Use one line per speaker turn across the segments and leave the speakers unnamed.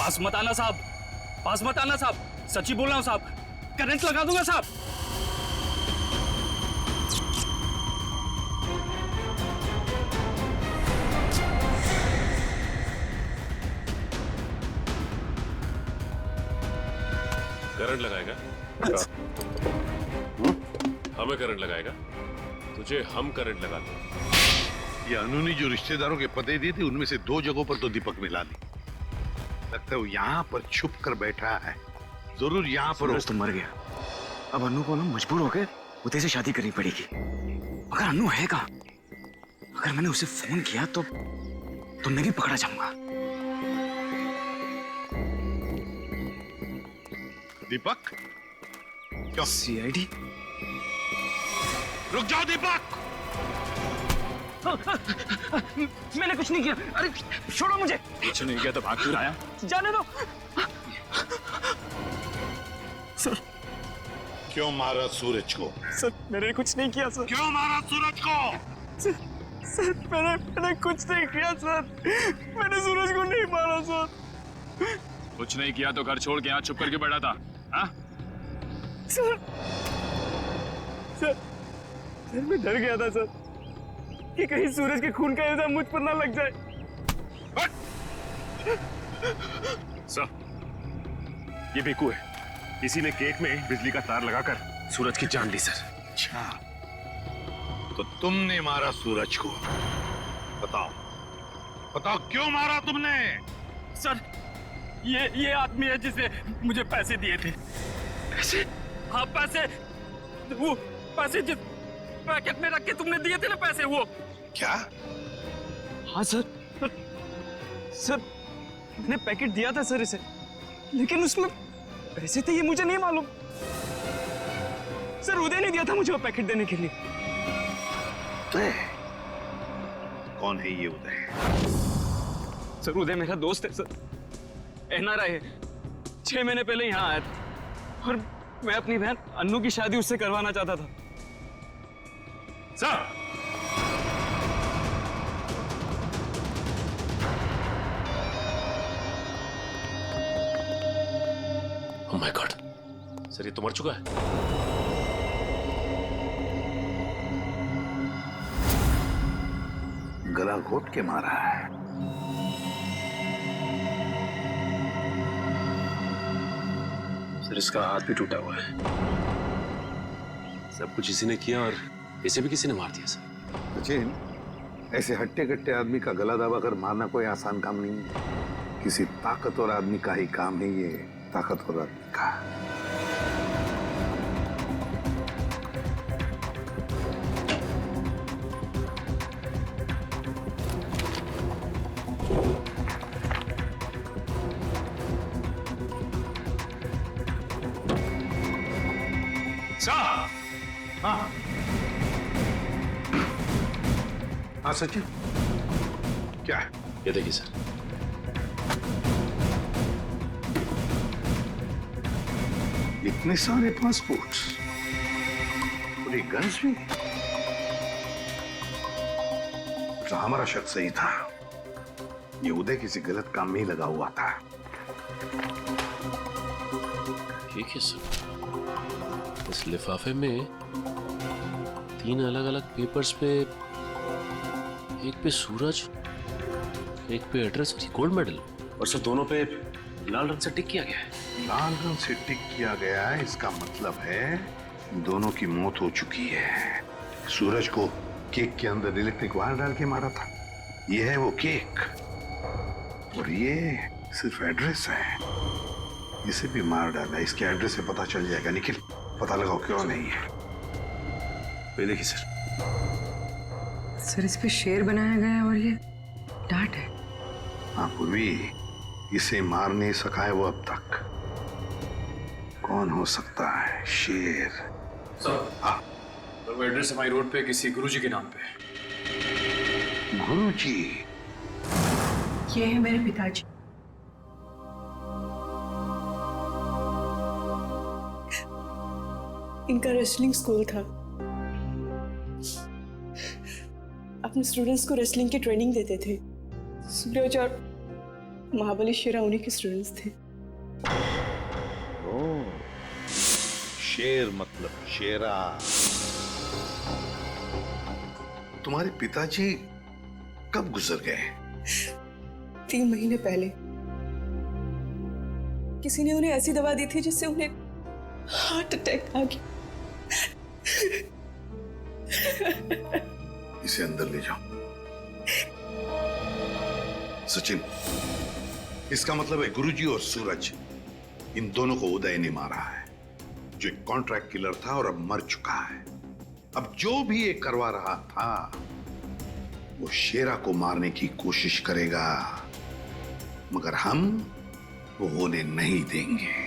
पास मत आना साहब, पास मत आना साहब, सच्ची बोल रहा हूं साहब, करंट लगा दूंगा साहब।
करंट लगाएगा? हमें करंट लगाएगा? तुझे हम करंट लगाते हैं।
ये अनु ने जो रिश्तेदारों के पते दिए थे उनमें से 2 जगहों पर तो दीपक मिला ली। लगता है वो यहाँ पर छुप कर बैठा है, जरूर यहाँ पर।
सूरज तो मर गया, अब अनु को ना मजबूर होकर उदय से शादी करनी पड़ेगी। अगर अनु है कहाँ? अगर मैंने उसे फोन किया तो मैं भी पकड़ा जाऊंगा।
दीपक क्या?
सीआईडी?
रुक जाओ दीपक!
मैंने कुछ नहीं किया। अरे छोड़ो मुझे।
कुछ नहीं किया तो भाग क्यों आया?
जाने दो। सर
क्यों मारा सूरज को?
सर मैंने कुछ नहीं किया सर।
क्यों मारा सूरज को?
सर मैंने कुछ नहीं किया सर। मैंने सूरज को नहीं मारा सर।
कुछ नहीं किया तो घर छोड़ के यहाँ चुप करके बैठा था? हाँ?
सर मैं डर गया था सर कि कहीं सूरज के खून का इल्जाम मुझ पर ना लग जाए।
सर ये बेकू है, किसी ने केक में बिजली का तार लगाकर सूरज की जान ली सर।
अच्छा तो तुमने मारा सूरज को? बताओ क्यों मारा तुमने?
सर ये आदमी है जिसने मुझे पैसे दिए थे। पैसे? हाँ पैसे, वो पैसे जिस पैकेट में रख के तुमने दिए थे ना पैसे, वो।
क्या?
हाँ सर मैंने पैकेट दिया था सर इसे, लेकिन उसमें पैसे थे ये मुझे नहीं मालूम। सर उदय ने दिया था मुझे वो पैकेट देने के लिए।
उदय? कौन है ये उदय?
सर उदय मेरा दोस्त है सर, एनआरआई है। 6 महीने पहले यहाँ आया था और मैं अपनी बहन अन्नू की शादी उससे करवाना चाहता था।
Sir oh my God, sir ये तो मर चुका है।
गला घोट के मारा है।
सर इसका हाथ भी टूटा हुआ है। सब कुछ इसी ने किया और इसे भी किसी ने मार दिया सर।
सचिन, ऐसे हट्टे कट्टे आदमी का गला दबाकर मारना कोई आसान काम नहीं है। किसी ताकतवर आदमी का ही काम है ये, ताकतवर आदमी का। हाँ सचिन, क्या है?
ये देखिए सर।
इतने सारे पासपोर्ट्स, पूरी गन्स भी। तो हमारा शक सही था, ये उदय किसी गलत काम में ही लगा हुआ था।
ठीक है सर, इस लिफाफे में 3 अलग-अलग पेपर्स पे, एक पे सूरज, एक पे एड्रेस और गोल्ड मेडल, और सर दोनों पे लाल रंग से टिक किया गया है।
लाल रंग से टिक किया गया है, इसका मतलब है दोनों की मौत हो चुकी है। सूरज को केक के अंदर इलेक्ट्रिक वायर डाल के मारा था, ये है वो केक, और ये सिर्फ एड्रेस है, इसे भी मार डाला। इसके एड्रेस से पता चल जाएगा। निखिल, पता लगाओ क्यों नहीं है।
ये देखिए सर।
सर इस पे शेर बनाया गया है और ये डांट है।
हाँ पूर्वी, इसे मार नहीं सका है वो अब तक। कौन हो सकता है? शेर।
सर
हाँ,
वो एड्रेस हमारी रोड पे किसी गुरुजी के नाम पे।
गुरुजी?
ये है मेरे पिताजी। इनका रेसलिंग स्कूल था, अपने स्टूडेंट्स को रेसलिंग की ट्रेनिंग देते थे। सूरज और
महाबली शेरा उन्हीं के स्टूडेंट्स थे।
शेर मतलब शेरा। तुम्हारे पिताजी कब गुजर गए?
3 महीने पहले। किसी ने उन्हें ऐसी दवा दी थी जिससे उन्हें हार्ट अटैक आ गया।
इसे अंदर ले जाओ। सचिन, इसका मतलब है गुरुजी और सूरज, इन दोनों को उदय ने मारा है, जो एक कॉन्ट्रैक्ट किलर था और अब मर चुका है। अब जो भी ये करवा रहा था वो शेरा को मारने की कोशिश करेगा, मगर हम वो होने नहीं देंगे।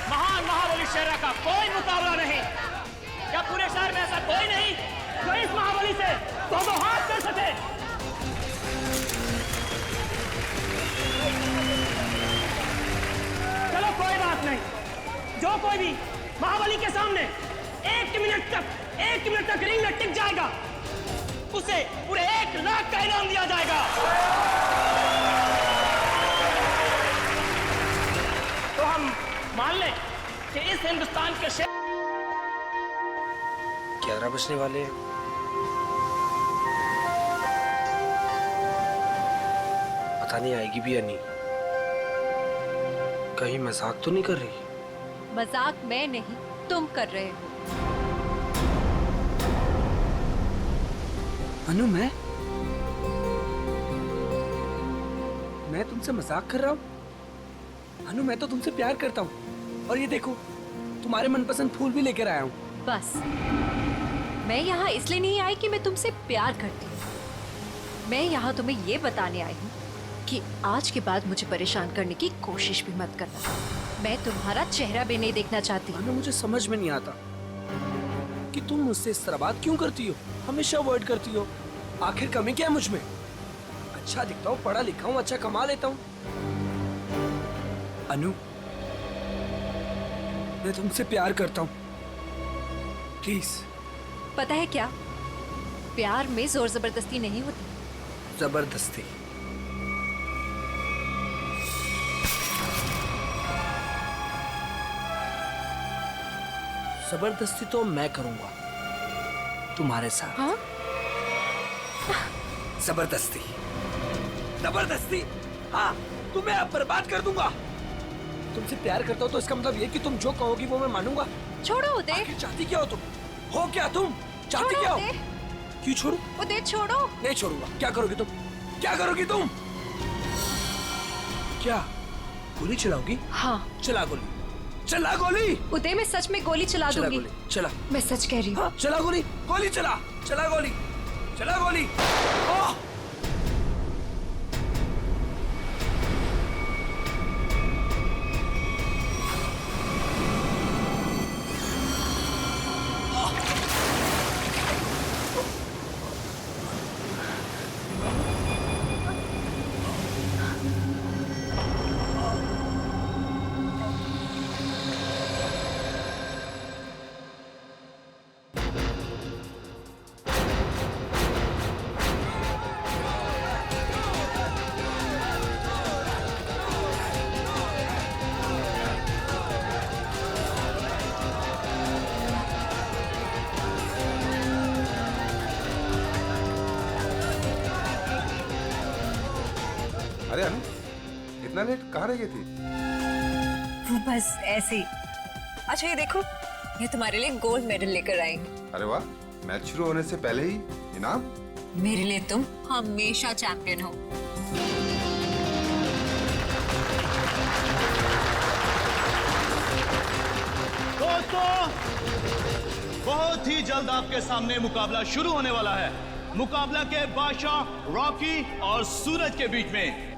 महान महाबली शेरा का कोई मुकाबला नहीं। क्या पूरे शहर में ऐसा कोई नहीं जो इस महाबली से दो हाथ कर सके? चलो कोई बात नहीं, जो कोई भी महाबली के सामने 1 मिनट तक रिंग में टिक जाएगा उसे पूरे 1 लाख का इनाम दिया जाएगा। तो हम मान लें कि इस हिंदुस्तान के
11 बजने वाले हैं। पता नहीं आएगी भी या नहीं। कहीं मजाक तो नहीं कर रही?
मजाक मैं नहीं, तुम कर रहे हो।
अनु, मैं तुमसे मजाक कर रहा हूँ? अनु, मैं तो तुमसे प्यार करता हूँ। और ये देखो, तुम्हारे मनपसंद फूल भी लेकर आया हूँ।
बस, मैं यहाँ इसलिए नहीं आई कि मैं तुमसे प्यार करती हूँ। मैं यहाँ तुम्हें ये बताने आई हूँ कि आज के बाद मुझे परेशान करने की कोशिश भी मत करना। मैं तुम्हारा चेहरा भी नहीं देखना चाहती।
अनु, मुझे समझ में नहीं आता कि तुम मुझसे इस तरह बात क्यों करती हो, हमेशा अवॉइड करती हो। आखिर कमी क्या है मुझ में? अच्छा दिखता हूँ, पढ़ा लिखा हूँ, अच्छा कमा लेता हूँ। अनु, मैं तुमसे प्यार करता हूँ, प्लीज।
पता है क्या, प्यार में जोर जबरदस्ती नहीं होती।
जबरदस्ती? जबरदस्ती तो मैं करूंगा तुम्हारे साथ।
हाँ?
जबरदस्ती, जबरदस्ती, हाँ, तुम्हें अब बर्बाद कर दूंगा। तुमसे प्यार करता हूँ तो इसका मतलब ये कि तुम जो कहोगी वो मैं मानूंगा।
छोड़ो उदय।
आखिर चाहती क्या हो तुम? हो क्या तुम? चाहती क्या हो? क्यों छोड़ू?
उदय छोड़ो।
नहीं छोड़ूंगा। क्या करोगी तुम? क्या करोगी तुम? क्या गोली चलाओगी?
हाँ।
चला गोली, चला गोली।
उदय, मैं सच में गोली चला दूंगी।
गोली, चला।
मैं सच कह रही हूँ।
हाँ, चला गोली, गोली चला, चला गोली, चला गोली। ओह!
इतना लेट कहाँ रह गई थी?
वो बस ऐसे ही। अच्छा ये देखो, ये तुम्हारे लिए गोल्ड मेडल लेकर आई हूँ।
अरे वाह, मैच शुरू होने से पहले ही इनाम।
मेरे लिए तुम हमेशा चैंपियन हो।
दोस्तों, बहुत ही जल्द आपके सामने मुकाबला शुरू होने वाला है। मुकाबला के बादशाह रॉकी और सूरज के बीच में।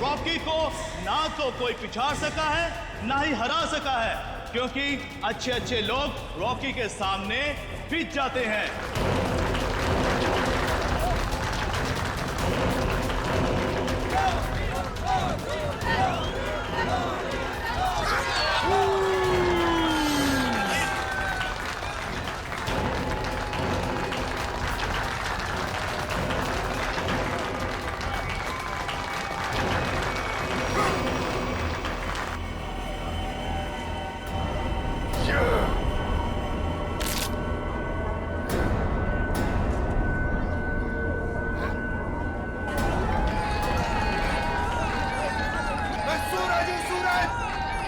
रॉकी को ना तो कोई पिछाड़ सका है, ना ही हरा सका है, क्योंकि अच्छे अच्छे लोग रॉकी के सामने पिट जाते हैं।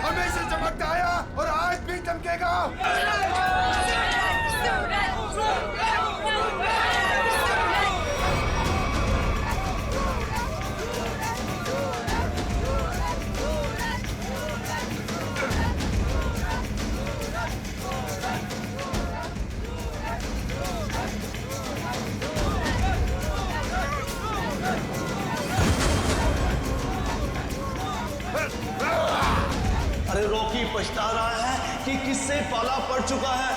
हमेशा चमकता आया और आज भी चमकेगा।
अरे रॉकी पछता रहा है कि किससे पाला पड़ चुका है।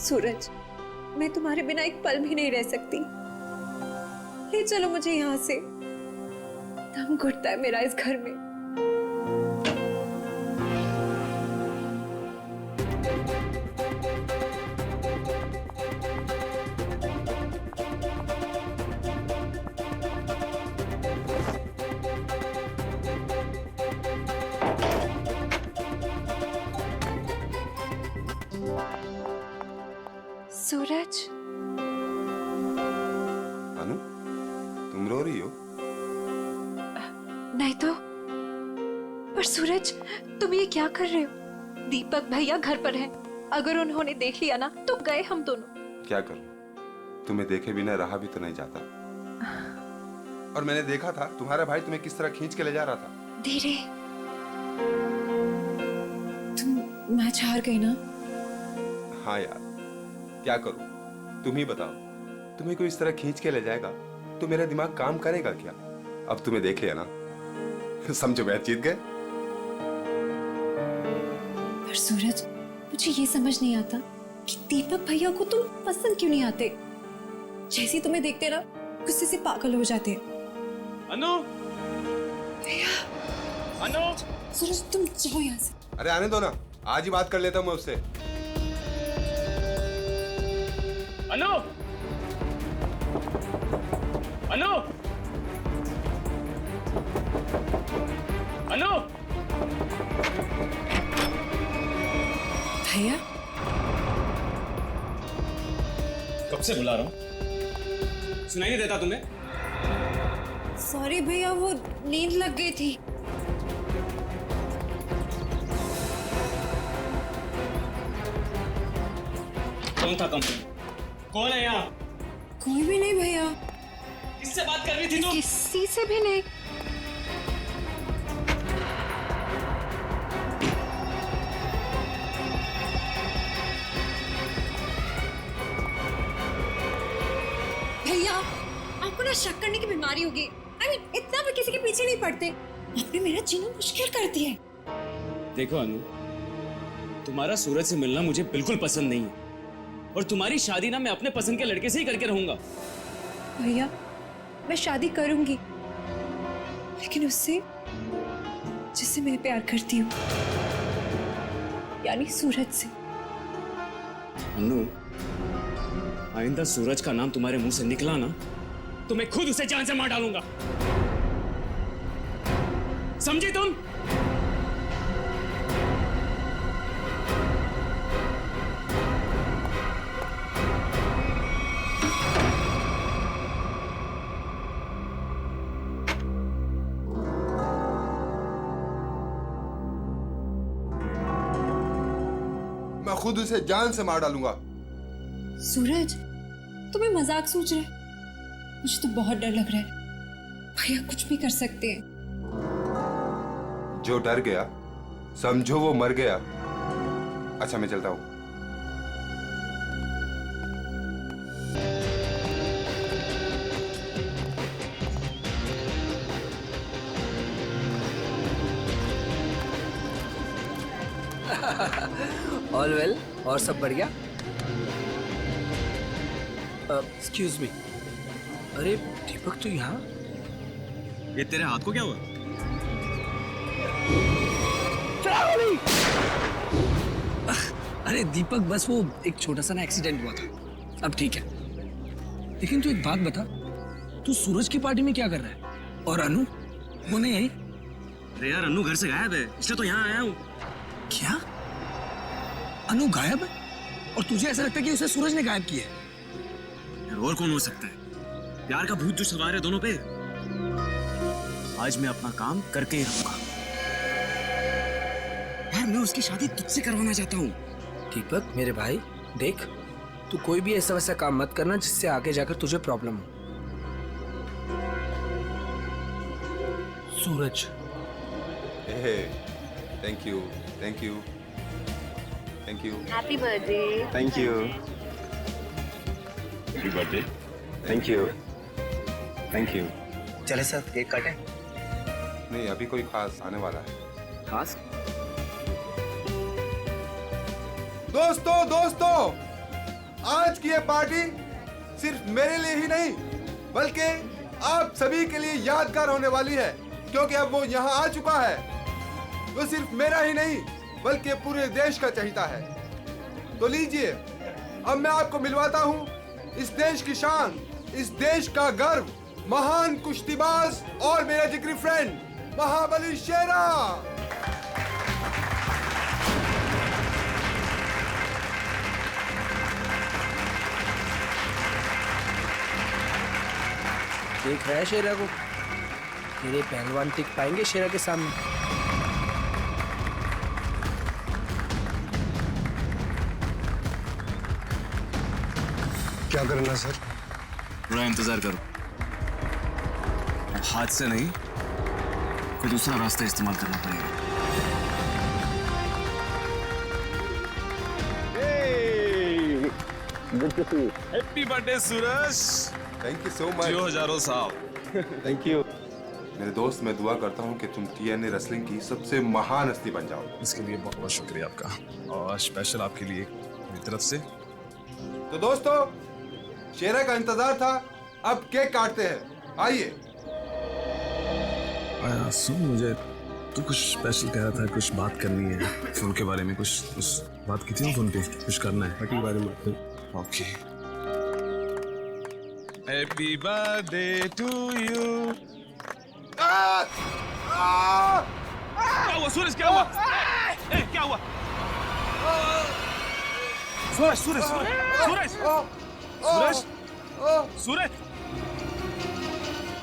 सूरज, मैं तुम्हारे बिना एक पल भी नहीं रह सकती। ले चलो मुझे यहाँ से। दम घुटता है मेरा इस घर में। सूरज,
अनु, तुम रो रही हो?
नहीं तो, पर सूरज, तुम ये क्या कर रहे हो? दीपक भैया घर पर हैं। अगर उन्होंने देख लिया ना तो गए हम दोनों।
क्या करूं? तुम्हें देखे बिना रहा भी तो नहीं जाता। और मैंने देखा था तुम्हारा भाई तुम्हें किस तरह खींच के ले जा रहा था।
धीरे। तुम मैच हार गए ना?
हाँ यार, क्या करूं? तुम ही बताओ, तुम्हें कोई इस तरह खींच के ले जाएगा तो मेरा दिमाग काम करेगा क्या? अब तुम्हें देख लिया ना, समझो मैच जीत गए।
पर सूरज, मुझे ये समझ नहीं आता कि दीपक भैया को तुम पसंद क्यों नहीं आते? जैसे तुम्हें देखते ना गुस्से से पागल हो जाते।
अनु,
भैया,
अनु,
सूरज तुम जाओ यहाँ से।
अरे आने दो ना, आज ही बात कर लेता हूँ मैं उससे।
अनु, अनु, अनु,
भैया,
कब से बुला रहा हूँ, सुनाई नहीं देता तुम्हें?
सॉरी भैया, वो नींद लग गई थी।
कौन था कंपनी? कौन है यहाँ?
कोई भी नहीं भैया।
किससे बात कर रही थी तुम?
किसी से भी नहीं।
भैया, आपको ना शक करने की बीमारी होगी। इतना भी किसी के पीछे नहीं पड़ते। आपने मेरा जीना मुश्किल कर दिया है।
देखो अनु, तुम्हारा सूरज से मिलना मुझे बिल्कुल पसंद नहीं है और तुम्हारी शादी ना मैं अपने पसंद के लड़के से ही करके रहूंगा।
भैया, मैं शादी करूंगी, लेकिन उससे जिससे मैं प्यार करती हूँ, यानी सूरज से।
अनु, आइंदा सूरज का नाम तुम्हारे मुंह से निकला ना तो मैं खुद उसे जान से मार डालूंगा, समझे तुम?
मैं खुद उसे जान से मार डालूंगा।
सूरज, तुम्हें मजाक सोच रहे? मुझे तो बहुत डर लग रहा है। भैया कुछ भी कर सकते हैं।
जो डर गया समझो वो मर गया। अच्छा मैं चलता हूँ।
ऑल वेल, और सब बढ़िया? एक्सक्यूज मी, अरे दीपक तो यहाँ?
ये तेरे हाथ को क्या हुआ?
अरे दीपक, बस वो एक छोटा सा ना एक्सीडेंट हुआ था, अब ठीक है। लेकिन तू एक बात बता, तू सूरज की पार्टी में क्या कर रहा है? और अनु वो नहीं आई?
अरे यार, अनु घर से गायब है, इसलिए तो यहाँ आया हूँ।
क्या? अनु गायब है? और तुझे ऐसा लगता है कि उसे सूरज ने गायब किया है?
और कौन हो सकता है? प्यार का भूत जो सवार है दोनों पे। आज मैं अपना काम करके ही रहूंगा। यार, मैं उसकी शादी तुझसे करवाना चाहता हूँ।
दीपक मेरे भाई, देख, तू कोई भी ऐसा वैसा काम मत करना जिससे आगे जाकर तुझे प्रॉब्लम हो। Suraj,
thank you, thank you, thank you.
Happy birthday.
Thank you.
Happy birthday.
Thank you, thank you.
चले सर, केक काटें?
नहीं, अभी कोई खास आने वाला है।
खास?
दोस्तों, आज की ये पार्टी सिर्फ मेरे लिए ही नहीं बल्कि आप सभी के लिए यादगार होने वाली है, क्योंकि अब वो यहाँ आ चुका है। वो सिर्फ मेरा ही नहीं बल्कि पूरे देश का चहेता है। तो लीजिए, अब मैं आपको मिलवाता हूँ इस देश की शान, इस देश का गर्व, महान कुश्तीबाज और मेरा जिगरी फ्रेंड महाबली शेरा।
देख रहा है शेरा को? तेरे पहलवान टिक पाएंगे शेरा के सामने?
क्या करना सर?
थोड़ा इंतजार करो। हाथ से नहीं, कोई दूसरा रास्ता इस्तेमाल करना पड़ेगा।
Happy birthday Suraj.
Thank you so much.
जियो हजारों साल।
थैंक यू मेरे दोस्त। मैं दुआ करता हूँ कि तुम TNA रेसलिंग की सबसे महान हस्ती बन जाओ।
इसके लिए बहुत बहुत शुक्रिया आपका, और स्पेशल आपके लिए मेरी तरफ से।
तो दोस्तों, शेरा का इंतजार था, अब केक काटते हैं। आइए।
सुन, मुझे तू कुछ स्पेशल कह रहा था, कुछ बात करनी है फोन के बारे में। कुछ बात की थी ना फोन पे, कुछ करना है पार्टी के बारे में। Okay. Happy birthday to you. क्या हुआ सूरज? क्या हुआ? क्या हुआ? सूरज सूरज सूरज सूरज सूरज सूरज,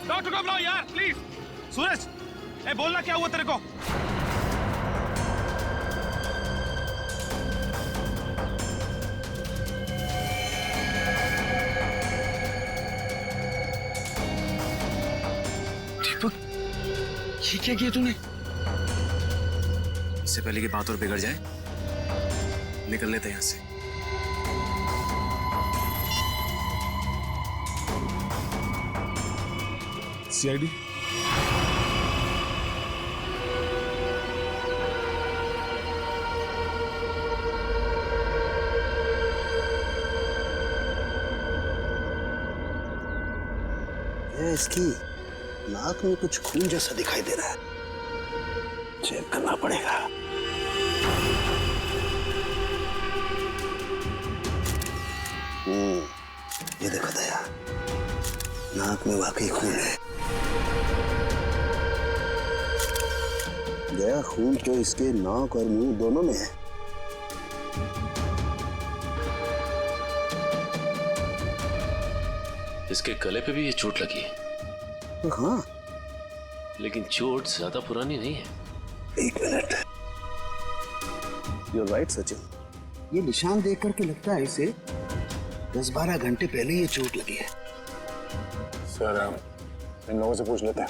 डॉक्टर को बुलाओ यार प्लीज। सूरज, बोलना क्या हुआ तेरे को?
दीपक, ये क्या किया तूने? इससे पहले की बात और बिगड़ जाए, निकल लेते हैं यहाँ से।
CID?
इसकी नाक में कुछ खून जैसा दिखाई दे रहा है, चेक करना पड़ेगा। ये देखो दया, नाक में वाकई खून है। दया, खून तो इसके नाक और मुंह दोनों में है।
इसके गले पे भी ये चोट लगी है।
हाँ,
लेकिन चोट ज्यादा पुरानी नहीं है।
एक मिनट। You're right, Sachin. ये निशान देख करके लगता है इसे 10-12 घंटे पहले ये चोट लगी है।
सर, इन लोगों से पूछ लेते हैं।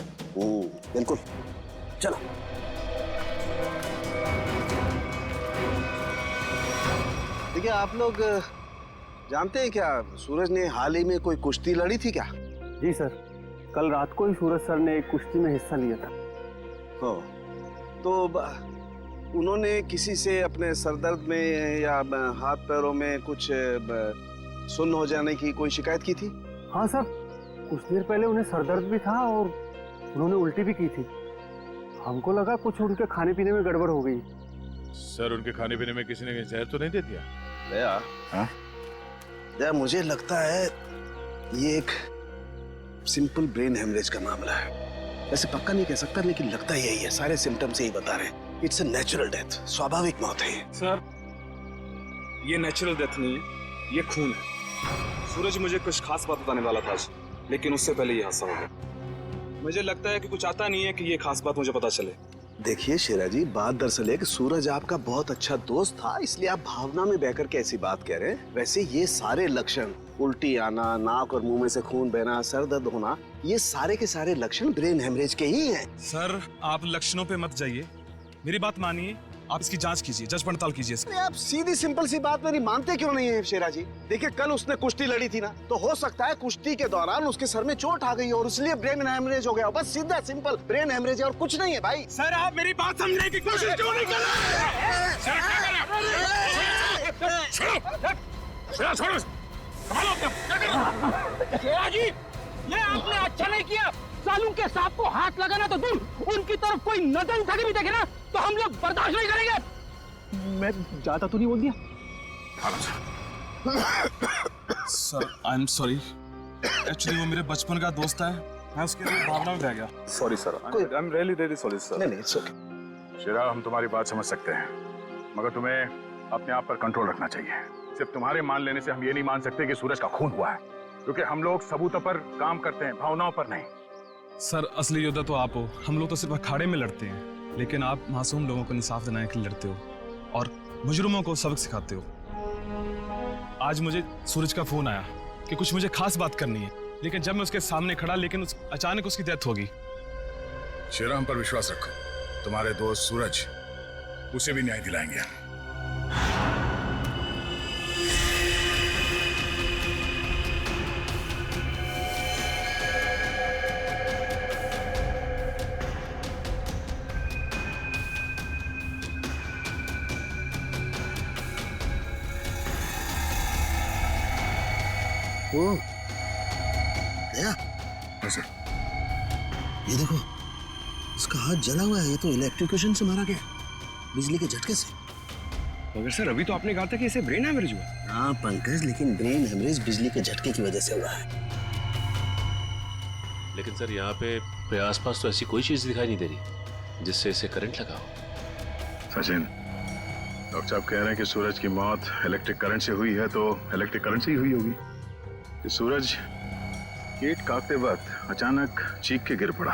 बिल्कुल, चलो। देखिए, आप लोग जानते हैं क्या, सूरज ने हाल ही में कोई कुश्ती लड़ी थी क्या?
जी सर, कल रात को ही सूरज सर ने एक कुश्ती में हिस्सा लिया था।
हो, तो उन्होंने किसी से अपने सरदर्द में या हाथ पैरों में कुछ सुन्न हो जाने की कोई शिकायत की थी?
हाँ सर, कुछ देर पहले उन्हें सरदर्द भी था और उन्होंने उल्टी भी की थी। हमको लगा कुछ उनके खाने पीने में गड़बड़ हो गई।
सर, उनके खाने पीने में किसी ने जहर तो नहीं दे दिया?
दया, दया, मुझे लगता है ये एक सिंपल ब्रेन हेमरेज का मामला है। वैसे पक्का नहीं कह सकता, लेकिन लगता यही है। सारे सिम्टम्स यही बता रहे हैं। इट्स अ नेचुरल डेथ, स्वाभाविक मौत है ये।
सर, ये नेचुरल डेथ नहीं है, ये खून है। सूरज मुझे कुछ खास बात बताने वाला था आज, लेकिन उससे पहले ये हादसा हो गया। मुझे लगता है कि कुछ आता नहीं है कि ये खास बात मुझे पता चले।
देखिए शेरा जी, बात दरअसल है कि सूरज आपका बहुत अच्छा दोस्त था, इसलिए आप भावना में बहकर के ऐसी बात कह रहे हैं। वैसे ये सारे लक्षण, उल्टी आना, नाक और मुंह में से खून बहना, सर दर्द होना, ये सारे के सारे लक्षण ब्रेन हेमरेज के ही हैं।
सर, आप लक्षणों पे मत जाइए, मेरी बात मानिए। आप इसकी जांच कीजिए, जज पड़ताल कीजिए इसकी।
आप सीधी सिंपल सी बात मेरी मानते क्यों नहीं है शेरा जी? देखिए, कल उसने कुश्ती लड़ी थी ना, तो हो सकता है कुश्ती के दौरान उसके सर में चोट आ गई और इसलिए ब्रेन हेमरेज हो गया। बस सीधा सिंपल ब्रेन हेमरेज है और कुछ नहीं है भाई।
सर, आप मेरी बात समझने की कोशिश क्यों नहीं कर रहे?
ये आपने अच्छा नहीं किया। सालू के सांप को हाथ लगाना तो दूर, उनकी तरफ कोई नजर उठा के भी देखे ना तो हम लोग बर्दाश्त नहीं करेंगे। मैं ज्यादा तो नहीं बोल दिया?
Sir, I am sorry. Actually वो मेरे बचपन का दोस्त है, मैं उसके लिए भावना में बह गया।
Sorry sir, I am really sorry sir.
नहीं, इट्स ओके।
शेरा, हम तुम्हारी बात समझ सकते हैं, मगर तुम्हें अपने आप पर कंट्रोल रखना चाहिए। सिर्फ तुम्हारे मान लेने से हम ये नहीं मान सकते कि सूरज का खून हुआ है, क्योंकि हम लोग सबूतों पर काम करते हैं, भावनाओं पर नहीं।
सर, असली योद्धा तो आप हो, हम लोग तो सिर्फ अखाड़े में लड़ते हैं, लेकिन आप मासूम लोगों को इंसाफ दिलाने के लिए लड़ते हो और मुजरिमों को सबक सिखाते हो। आज मुझे सूरज का फोन आया कि कुछ मुझे खास बात करनी है, लेकिन जब मैं उसके सामने खड़ा, लेकिन अचानक उसकी डेथ होगी।
श्रीराम पर विश्वास रखो, तुम्हारे दोस्त सूरज उसे भी न्याय दिलाएंगे।
वो गया।
सर,
ये देखो, इसका हाथ जला हुआ है। ये तो इलेक्ट्रिक्यूशन से मारा गया, बिजली के झटके से।
मगर सर अभी तो आपने कहा था कि इसे ब्रेन हैमरेज हुआ।
हाँ पंकज, लेकिन ब्रेन हैमरेज बिजली के झटके की वजह से हुआ है।
लेकिन सर यहाँ पे आसपास तो ऐसी कोई चीज दिखाई नहीं दे रही जिससे इसे करंट लगा हो।
सचिन, डॉक्टर साहब कह रहे हैं कि सूरज की मौत इलेक्ट्रिक करंट से हुई है, तो इलेक्ट्रिक करंट से ही हुई होगी। कि सूरज केक काटते वक्त अचानक चीख के गिर पड़ा।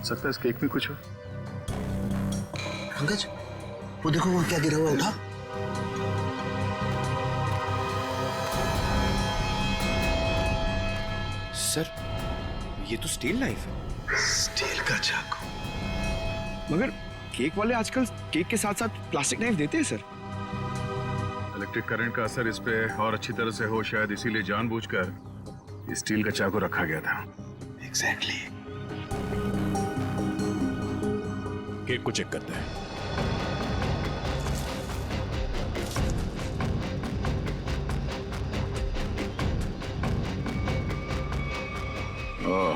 सकता है इस केक में कुछ हो।
पंकज, वो देखो वहां क्या गिरा हुआ, उठा।
सर ये तो स्टील नाइफ है।
स्टील का चाकू।
मगर केक वाले आजकल केक के साथ साथ प्लास्टिक नाइफ देते हैं सर।
इलेक्ट्रिक करंट का असर इस पे और अच्छी तरह से हो, शायद इसीलिए जानबूझकर स्टील का चाकू रखा गया था।
एग्जैक्टली।
केक को चेक करते हैं। ओह,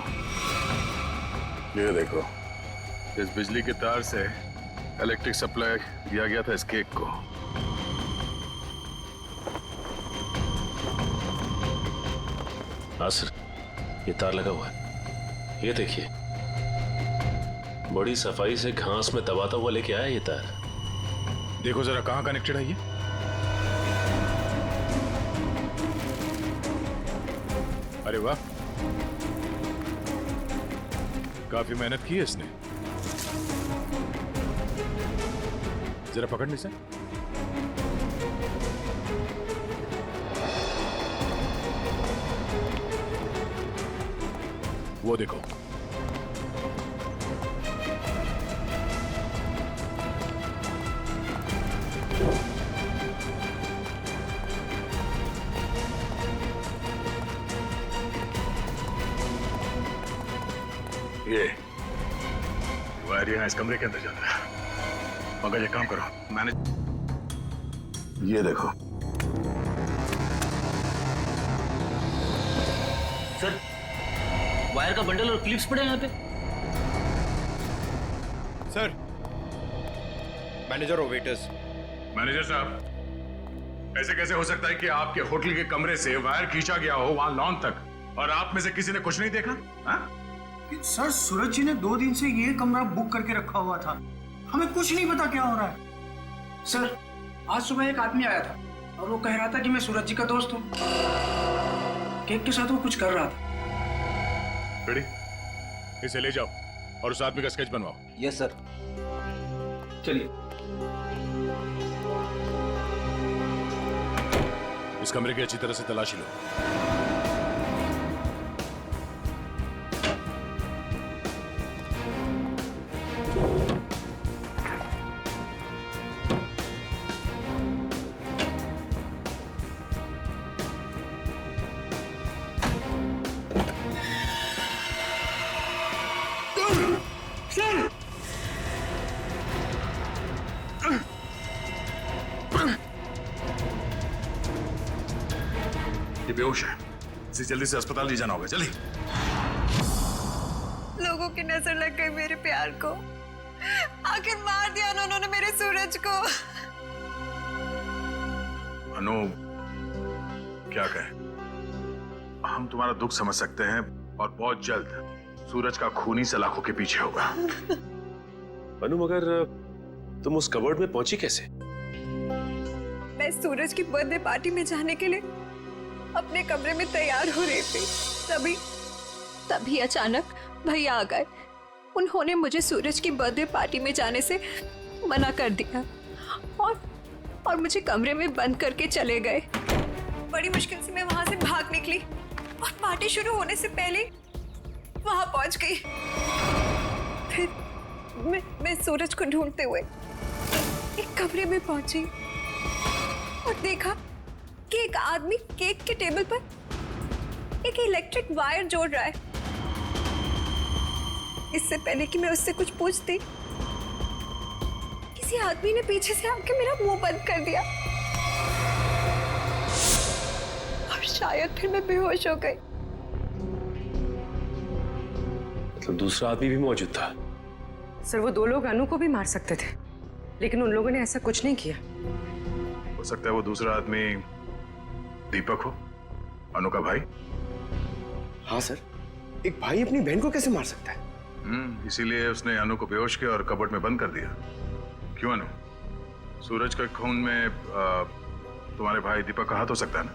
ये देखो, इस बिजली के तार से इलेक्ट्रिक सप्लाई दिया गया था इस केक को।
हाँ सर, ये तार लगा हुआ है। ये देखिए, बड़ी सफाई से घास में दबाता हुआ लेके आया ये तार।
देखो जरा कहां कनेक्टेड है ये। अरे वाह, काफी मेहनत की है इसने। जरा पकड़ नहीं सर। वो देखो, ये वायर यहाँ इस कमरे के अंदर जाता है। मगर ये काम करो, मैंने ये देखो।
सर, वायर का बंडल और क्लिप्स पड़े हैं यहाँ पे।
सर, मैनेजर और वेटर्स।
मैनेजर साहब, ऐसे कैसे हो सकता है कि आपके होटल के कमरे से वायर खींचा गया हो वहां लॉन तक, और आप में से किसी ने कुछ नहीं देखा? हा?
सर, सूरज जी ने 2 दिन से ये कमरा बुक करके रखा हुआ था, हमें कुछ नहीं पता क्या हो रहा है।
सर, आज सुबह एक आदमी आया था और वो कह रहा था कि मैं सूरज जी का दोस्त हूँ। केक के साथ वो कुछ कर रहा था।
रेडी? इसे ले जाओ और उस आदमी का स्केच बनवाओ।
Yes sir. चलिए।
इस कमरे की अच्छी तरह से तलाशी लो। ये बेहोश है, इसे जल्दी से अस्पताल ले जाना होगा। जल्दी।
लोगों की नजर लग गई मेरे प्यार को। आखिर मार दिया ना उन्होंने मेरे सूरज को।
अनु, क्या कहें, हम तुम्हारा दुख समझ सकते हैं और बहुत जल्द सूरज का खूनी सलाखों के पीछे होगा।
अनु, मगर तुम उस कबर्ड में पहुंची कैसे?
मैं सूरज की बर्थडे पार्टी में जाने के लिए अपने कमरे में तैयार हो रही थी, तभी अचानक भैया आ गए। उन्होंने मुझे सूरज की बर्थडे पार्टी में जाने से मना कर दिया और मुझे कमरे में बंद करके चले गए। बड़ी मुश्किल से मैं वहां से भाग निकली और पार्टी शुरू होने से पहले वहां पहुंच गई। फिर मैं सूरज को ढूंढते हुए एक कमरे में पहुंची और देखा कि एक आदमी केक के टेबल पर एक इलेक्ट्रिक वायर जोड़ रहा है। इससे पहले कि मैं उससे कुछ पूछती, किसी आदमी ने पीछे से आके मेरा मुंह बंद कर दिया और शायद फिर मैं बेहोश हो गई।
मतलब दूसरा आदमी भी मौजूद था?
सर वो दो लोग अनु को भी मार सकते थे, लेकिन उन लोगों ने ऐसा कुछ नहीं किया।
हो सकता है वो दूसरा आदमी दीपक हो, अनु का भाई।
हाँ सर, एक भाई अपनी बहन को कैसे मार सकता है?
इसीलिए उसने अनु को बेहोश किया और कबर्ड में बंद कर दिया। क्यों अनु, सूरज के खून में तुम्हारे भाई दीपक का हाथ हो सकता है ना?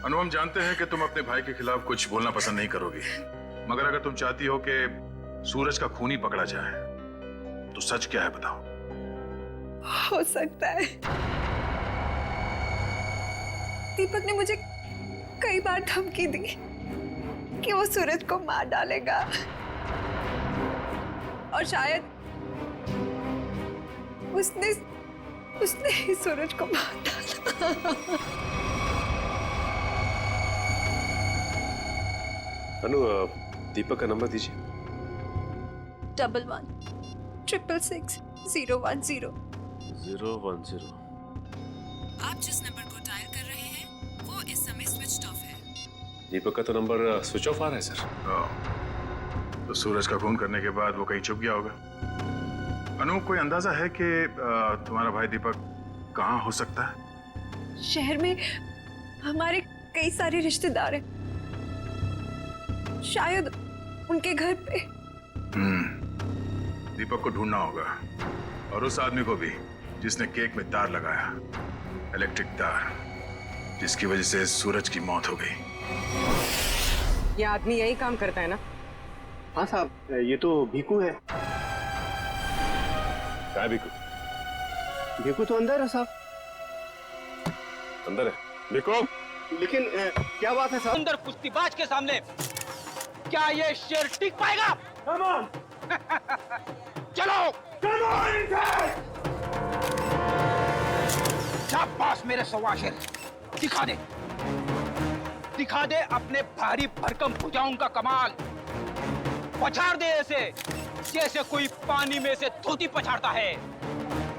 अनु, हम जानते हैं कि तुम अपने भाई के खिलाफ कुछ बोलना पसंद नहीं करोगी, मगर अगर तुम चाहती हो कि सूरज का खून ही पकड़ा जाए तो सच क्या है बताओ।
हो सकता है दीपक ने मुझे कई बार धमकी दी कि वो सूरज को मार डालेगा और शायद उसने ही सूरज को मार डाला।
अनु, दीपक का नंबर दीजिए।
11166010
010।
आप जिस नंबर को डायल कर रहे हैं वो इस समय स्विच ऑफ है।
दीपक का तो नंबर स्विच ऑफ आ रहा है सर।
तो सूरज का खून करने के बाद वो कहीं छुप गया होगा। अनु, कोई अंदाजा है कि तुम्हारा भाई दीपक कहाँ हो सकता है?
शहर में हमारे कई सारे रिश्तेदार हैं, शायद उनके घर पे।
दीपक को ढूंढना होगा और उस आदमी को भी जिसने केक में तार लगाया, इलेक्ट्रिक तार, जिसकी वजह से सूरज की मौत हो गई।
ये आदमी यही काम करता है ना?
हाँ साहब, ये तो भीकू है।
क्या है भीकू?
भीकू तो अंदर है साहब।
अंदर है भीकू?
लेकिन क्या बात है साहब?
अंदर कुश्तीबाज के सामने क्या ये शेर टिक पाएगा? Come on! चलो! Come on, शाबाश मेरे सवा शेर, दिखा दे अपने भारी भरकम भुजाओं का कमाल। पछाड़ दे ऐसे जैसे कोई पानी में से धोती पछाड़ता है।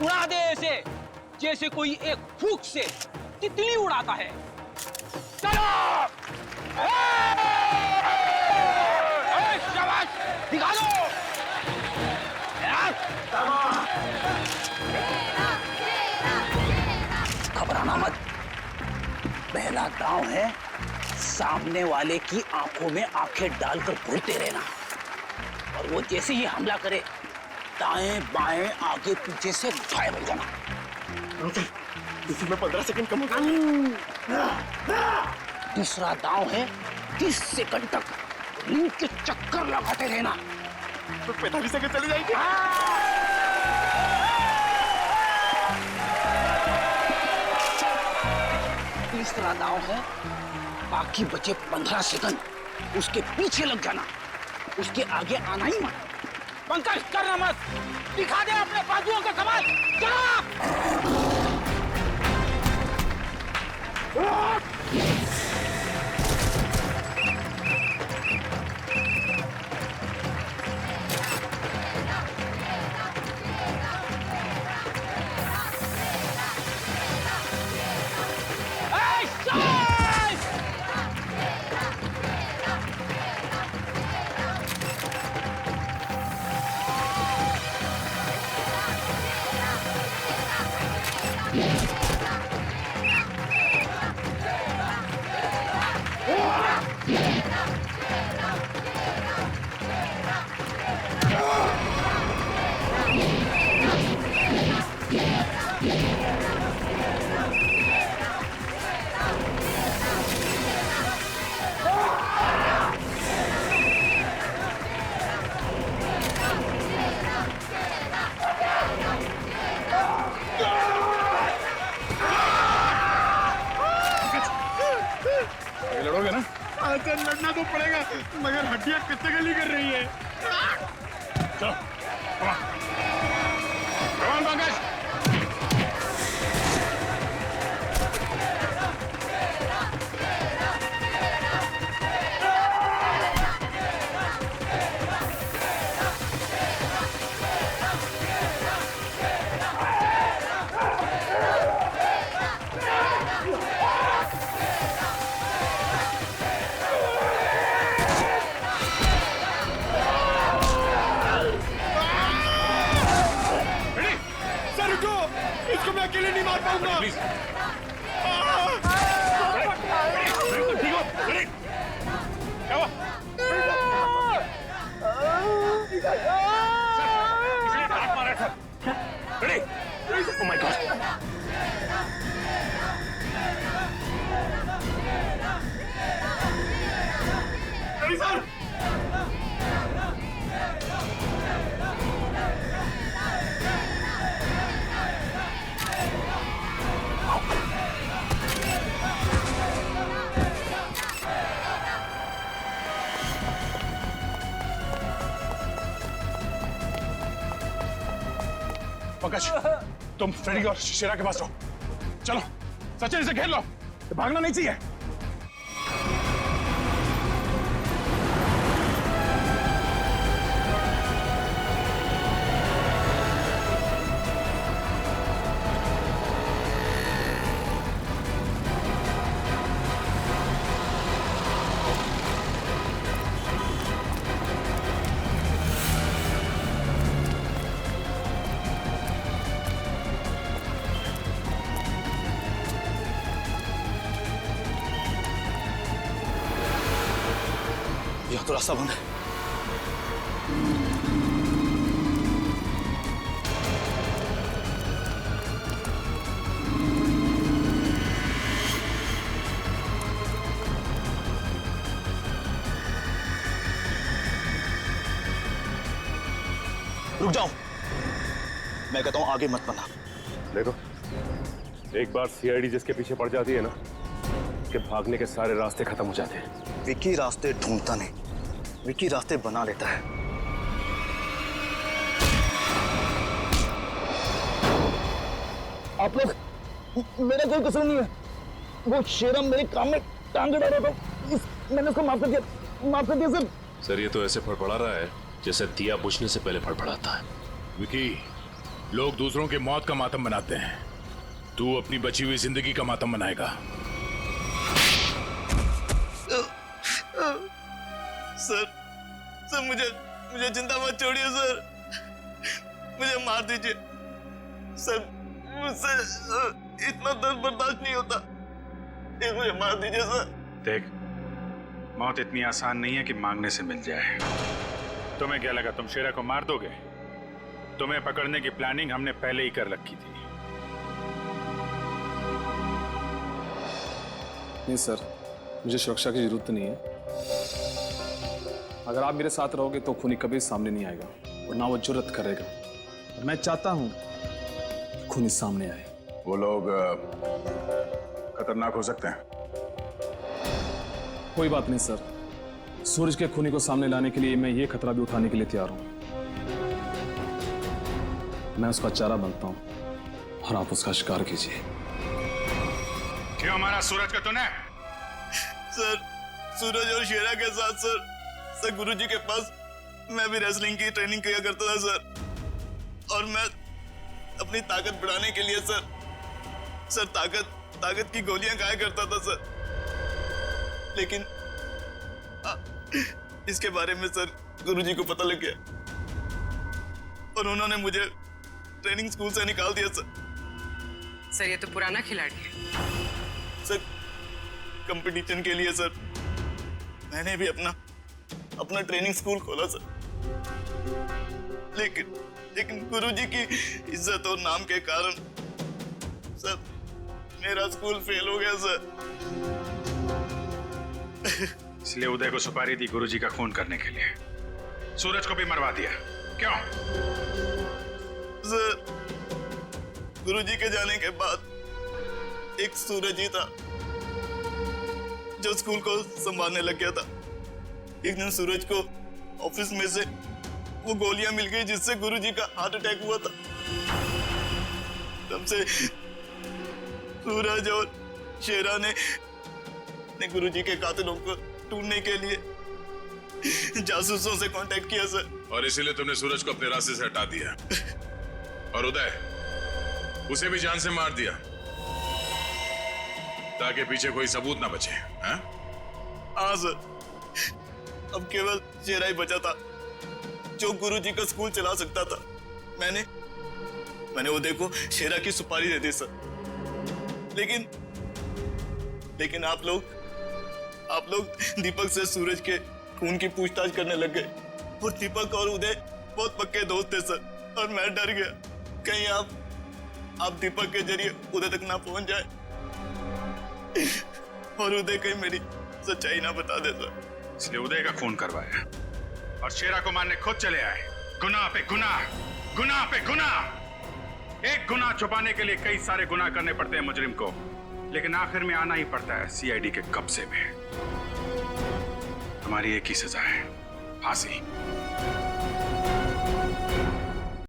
उड़ा दे ऐसे जैसे कोई एक फूंक से तितली उड़ाता है। चलो! शाबाश, दिखा दो। घबराना मत, पहला दांव है सामने वाले की आंखों में आंखें डालकर घूरते रहना, और वो जैसे ही हमला करे दाएं बाएं आगे पीछे से गायब हो जाना।
इसी में 15 सेकंड कम होगा।
दूसरा दांव है 30 सेकंड तक रिंग के चक्कर लगाते रहना।
तो 45 सेकंड चली जाएगी।
तीसरा दांव है बाकी बचे 15 सेकंड उसके पीछे लग जाना, उसके आगे आना ही मत। पंकज करना मत, दिखा दे अपने बाजुओं का कमाल। चलो!
कितने गली कर रही है? चलो, कमान पंकज।
इसको मैं अकेले नहीं मार पाऊंगा।
प्लीज ठीक हो? क्या हुआ? किसी ने हाथ मारा था। Ready? Oh my God. Ready sir? Pankaj, तुम फ्रेडी और शेरा के पास रहो। चलो, सचिन इसे घेर लो। भागना नहीं चाहिए।
यह तो रास्ता बंद है। रुक जाओ, मैं कहता हूं आगे मत बढ़ना।
देखो, एक बार सीआईडी जिसके पीछे पड़ जाती है ना, कि भागने के सारे रास्ते खत्म हो जाते हैं।
विकी रास्ते ढूंढता नहीं, विकी रास्ते बना लेता है।
आप लोग, मेरा कोई कसूर नहीं है। वो शेरा मेरे काम में टांग अड़ा रहा था, मैंने उसको माफ कर दिया सर।
सर, ये तो ऐसे फड़फड़ा रहा है जैसे दिया बुझने से पहले फड़फड़ाता है।
विकी, लोग दूसरों के मौत का मातम मनाते हैं, तू अपनी बची हुई जिंदगी का मातम मनाएगा।
सर मुझे जिंदा मत छोड़िए सर, मुझे मार दीजिए सर, मुझसे इतना दर्द बर्दाश्त नहीं होता, मुझे मार दीजिए सर।
देख, मौत इतनी आसान नहीं है कि मांगने से मिल जाए। तुम्हें क्या लगा तुम शेरा को मार दोगे? तुम्हें पकड़ने की प्लानिंग हमने पहले ही कर रखी थी।
नहीं सर, मुझे सुरक्षा की जरूरत नहीं है। अगर आप मेरे साथ रहोगे तो खूनी कभी सामने नहीं आएगा और ना वो जुर्रत करेगा। और मैं चाहता हूं कि खूनी सामने आए।
वो लोग खतरनाक हो सकते हैं।
कोई बात नहीं सर, सूरज के खूनी को सामने लाने के लिए मैं ये खतरा भी उठाने के लिए तैयार हूं। मैं उसका चारा बनता हूं और आप उसका शिकार कीजिए।
क्यों मारा सूरज का तूने?
सर, सूरज और शेरा के साथ सर गुरुजी के पास मैं भी रेसलिंग की ट्रेनिंग किया करता था सर, और मैं अपनी ताकत बढ़ाने के लिए सर ताकत की गोलियां खाया करता था सर। लेकिन इसके बारे में सर गुरुजी को पता लग गया और उन्होंने मुझे ट्रेनिंग स्कूल से निकाल दिया सर।
ये तो पुराना खिलाड़ी है
सर। कंपटीशन के लिए सर मैंने भी अपना ट्रेनिंग स्कूल खोला सर, लेकिन गुरुजी की इज्जत और नाम के कारण सर मेरा स्कूल फेल हो गया सर।
इसलिए उदय को सुपारी दी गुरुजी का खून करने के लिए, सूरज को भी मरवा दिया। क्यों?
सर, गुरुजी के जाने के बाद एक सूरज ही था जो स्कूल को संभालने लग गया था। एक दिन सूरज को ऑफिस में से वो गोलियां मिल गई जिससे गुरुजी का हार्ट अटैक हुआ था। तब से सूरज और शेरा ने गुरुजी के कातिलों को ढूंढने के लिए जासूसों से कांटेक्ट किया सर।
और इसीलिए तुमने सूरज को अपने रास्ते से हटा दिया और उदय उसे भी जान से मार दिया ताकि पीछे कोई सबूत ना बचे।
हाँ सर, अब केवल शेरा ही बचा था जो गुरुजी का स्कूल चला सकता था। मैंने उदय को शेरा की सुपारी दे दी सर। लेकिन आप लोग दीपक से सूरज के खून की पूछताछ करने लग गए और दीपक और उदय बहुत पक्के दोस्त थे सर। और मैं डर गया कहीं आप दीपक के जरिए उदय तक ना पहुंच जाए और उदय कहीं मेरी सच्चाई ना बता दे सर।
इसलिए उदय का खून करवाया और शेरा को मारने खुद चले आए। गुनाह पे गुनाह, गुनाह पे गुनाह। एक गुनाह छुपाने के लिए कई सारे गुनाह करने पड़ते हैं मुजरिम को, लेकिन आखिर में आना ही पड़ता है सीआईडी के कब्जे में। हमारी एक ही सजा है, फांसी।